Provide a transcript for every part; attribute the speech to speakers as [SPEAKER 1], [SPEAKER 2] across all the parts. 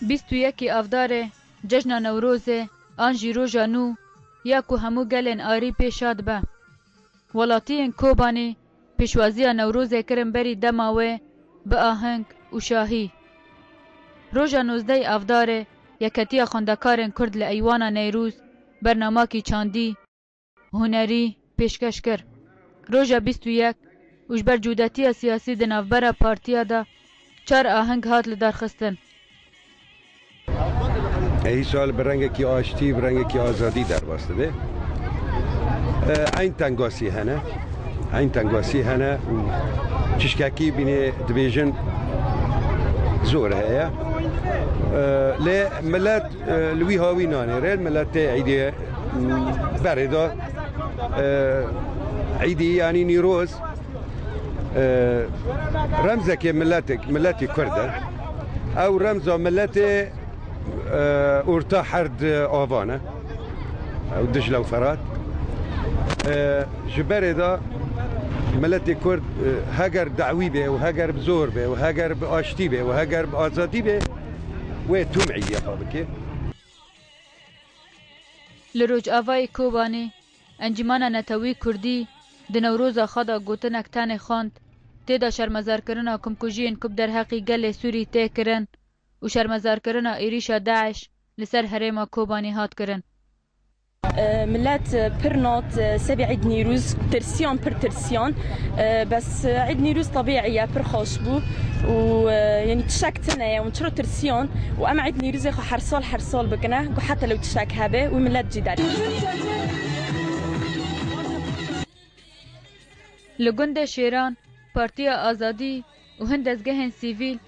[SPEAKER 1] 21 avdare cejna Newrozê an jî roja nû ya ku hemû gelên arî pêşa dibe. Welatiyên Kobanê pêşwaziya Newrozê kirin berî dema wê bi aheng û şahî. Roja 19 avdarê Yeketiya Xwendekarên Kurd li Eywana Neyrûz bernamakî çandî hunerî pêşkeş kir. Roja 21 û ji ber cûdetiya siyasî di navbera partiya de 4 aheng hat li derxistin.
[SPEAKER 2] سال به رنگکی آشتی به رنگکی آزادی در واسطه به این تنگاسی هنه و چشککی بینه دیویژن زور هیا ل ملت لوی هاوی نانه رل ملت عیدی بردا عیدی یعنی نیروز رمزه که ملتی کرده او رمز ملت اورتا حرد آوانه او دجله و فرات جبره دا ملت کرد هگر دعوی به و هگر بزور به و هگر بآشتی به و هگر بآزادی به و تومعی یخابکه
[SPEAKER 1] لروج آوای کوبانی انجمان نتوی کردی د نوروز خدا گوتنک تن خواند تیدا شرمزارکرنا کمکوژین کب در حقی گل سوری تی کرن و شرمزارکرنا ایریشا داعش لسر هریما کوبانی هات کرن.
[SPEAKER 3] ملت برنات سبي عيد نيروز ترسيون بر ترسيون بس عيد نيروز طبيعية بر خوشبو ويعني تشاكتنا يا ونشرو ترسيون وأما عيد نيروز يخو حرصال بكنا وحتى لو تشاك هابه وملت جدال.
[SPEAKER 1] لگند شیران پارتیا آزادی و هند از گهن سیویل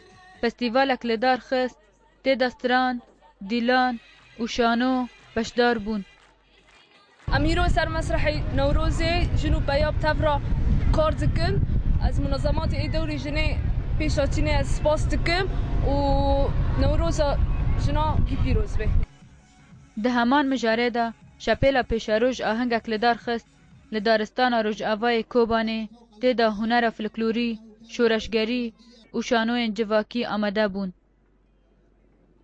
[SPEAKER 1] فستیوالک لدار خست تدستران دیلان و شانو بشدار بون.
[SPEAKER 4] امیرو سر مسرح نوروزی جنوب بیاب تفرا کار دکم از منظمات ایدوری جنه پیشاتینه از سپاس دکم و نوروز جنا گی پیروز به.
[SPEAKER 1] ده همان مجاره دا شپیلا پیشاروش آهنگک لدار خست لدارستان روج آوای کوبانی تیدا هنر فلکلوری شورشگری و شانوین جواکی آمده بون.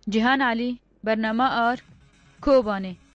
[SPEAKER 1] جهان علی برنامه آر کوبانی.